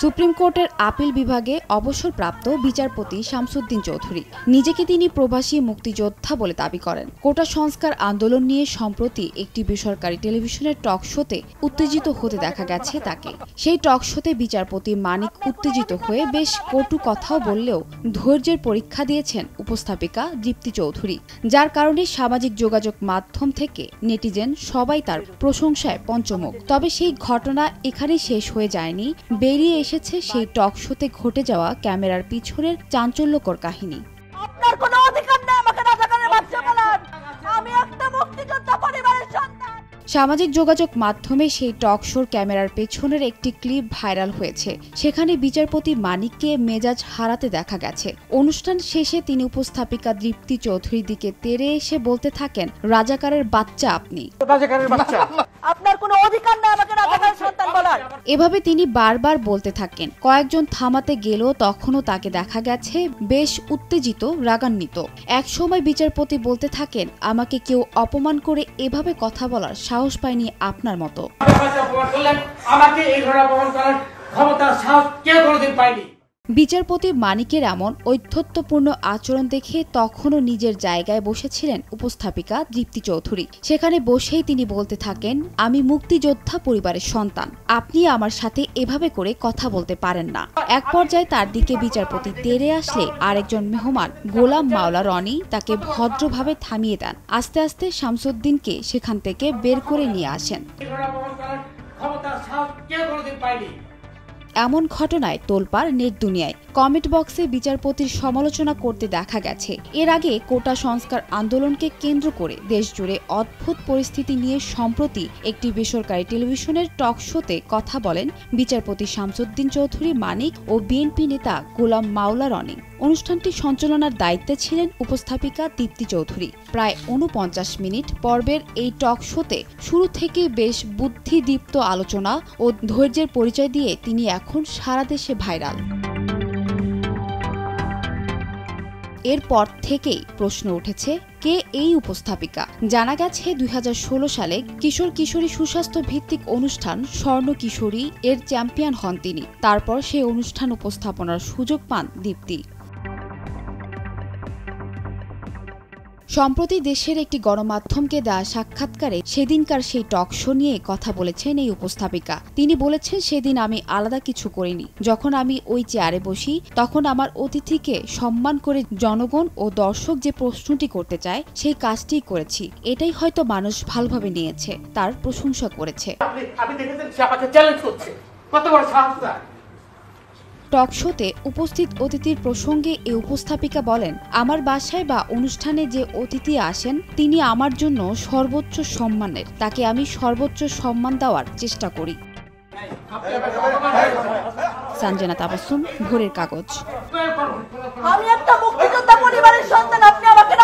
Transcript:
Supreme কোর্টের appeal বিভাগে অবসরপ্রাপ্ত বিচারপতি শামসুদ্দিন চৌধুরী নিজেকে তিনি প্রবাসী মুক্তিযোদ্ধা বলে দাবি করেন। কোটা সংস্কার আন্দোলন নিয়ে সম্প্রতি একটি বেসরকারি টেলিভিশনের টক শোতে উত্তেজিত হতে দেখা গেছে তাকে। সেই টক শোতে বিচারপতি মানিক উত্তেজিত হয়ে বেশ কটু কথাও বললেও ধৈর্যের পরীক্ষা দিয়েছেন উপস্থাপিকা দীপ্তি চৌধুরী, যার কারণে সামাজিক যোগাযোগ মাধ্যম থেকে নেটিজেন সবাই তার প্রশংসায় পঞ্চমুখ। তবে সেই ঘটনা এখানে শেষ হয়ে যায়নি, বেরিয়ে এসেছে সেই টক শোতে ঘটে যাওয়া ক্যামেরার পিছনের চাঞ্চল্যকর কাহিনী। আপনার কোনো অধিকার নেই আমাকে রাজাকারের বাচ্চা বলার। আমি একটা মুক্তিযোদ্ধা পরিবারের সন্তান। সামাজিক যোগাযোগ মাধ্যমে সেই টক শোর ক্যামেরার পেছনের একটি ক্লিপ ভাইরাল হয়েছে। সেখানে বিচারপতি মানিককে মেজাজ হারাতে দেখা গেছে। অনুষ্ঠান শেষে তিনি উপস্থাপিকা দীপ্তি চৌধুরীর দিকে তেড়ে এসে বলতে থাকেন, রাজাকারের বাচ্চা আপনি। আপনার কোনো অধিকার নেই আমাকে রাজাকারের সন্তান বলার। এভাবে তিনি বারবার বলতে থাকেন। কয়েকজন থামাতে গেলেও তখনও তাকে দেখা গেছে বেশ উত্তেজিত, রাগান্বিত। একসময় বিচারপতি বলতে থাকেন, আমাকে কেউ অপমান করে এভাবে কথা বলার সাহস পায়নি আপনার মতো। বিচারপতি মানিকের এমন ঔদ্ধত্যপূর্ণ আচরণ দেখে তখনও নিজের জায়গায় বসেছিলেন উপস্থাপিকা দীপ্তি চৌধুরী। সেখানে বসেই তিনি বলতে থাকেন, আমি মুক্তিযোদ্ধা পরিবারের সন্তান, আপনি আমার সাথে এভাবে করে কথা বলতে পারেন না। এক পর্যায়ে তার দিকে বিচারপতি তেড়ে আসলে আরেকজন মেহমান গোলাম মাওলা রনি তাকে ভদ্রভাবে থামিয়ে দেন। আস্তে আস্তে শামসুদ্দিনকে সেখান থেকে বের করে নিয়ে আসেন। এমন ঘটনায় তোলপাড় নেট দুনিয়ায়। কমেন্ট বক্সে বিচারপতির সমালোচনা করতে দেখা গেছে। এর আগে কোটা সংস্কার আন্দোলনকে কেন্দ্র করে দেশজুড়ে অদ্ভুত পরিস্থিতি নিয়ে সম্প্রতি একটি বেসরকারি টেলিভিশনের টক শোতে কথা বলেন বিচারপতি শামসুদ্দিন চৌধুরী মানিক ও বিএনপি নেতা গোলাম মাওলা রনি। অনুষ্ঠানটি সঞ্চালনার দায়িত্বে ছিলেন উপস্থাপিকা দীপ্তি চৌধুরী। প্রায় ৪৯ মিনিট পর্বের এই টক শোতে শুরু থেকে বেশ বুদ্ধিদীপ্ত আলোচনা ও ধৈর্যের পরিচয় দিয়ে তিনি এখন সারা দেশে ভাইরাল। এরপর থেকেই প্রশ্ন উঠেছে, কে এই উপস্থাপিকা? জানা গেছে ২০১৬ সালে কিশোর কিশোরী সুস্বাস্থ্য ভিত্তিক অনুষ্ঠান স্বর্ণ কিশোরী এর চ্যাম্পিয়ন হন তিনি। তারপর সেই অনুষ্ঠান উপস্থাপনার সুযোগ পান দীপ্তি। সম্প্রতি দেশের একটি গণমাধ্যমকে দেওয়া সাক্ষাৎকারে সেদিনকার সেই টক শো নিয়ে কথা বলেছেন এই উপস্থাপিকা। তিনি বলেছেন, সেদিন আমি আলাদা কিছু করিনি। যখন আমি ওই চেয়ারে বসি তখন আমার অতিথিকে সম্মান করে জনগণ ও দর্শক যে প্রশ্নটি করতে চায় সেই কাজটি করেছি। এটাই হয়তো মানুষ ভালোভাবে নিয়েছে, তার প্রশংসা করেছে। টক শোতে উপস্থিত অতিথির প্রসঙ্গে এই উপস্থাপিকা বলেন, আমার বাসায় বা অনুষ্ঠানে যে অতিথি আসেন তিনি আমার জন্য সর্বোচ্চ সম্মানের, তাকে আমি সর্বোচ্চ সম্মান দেওয়ার চেষ্টা করি। সঞ্জনা তাবাসসুম, ভোরের কাগজ। আমি একটা মুক্তিযোদ্ধা পরিবারের সন্তান, আপনি আমাকে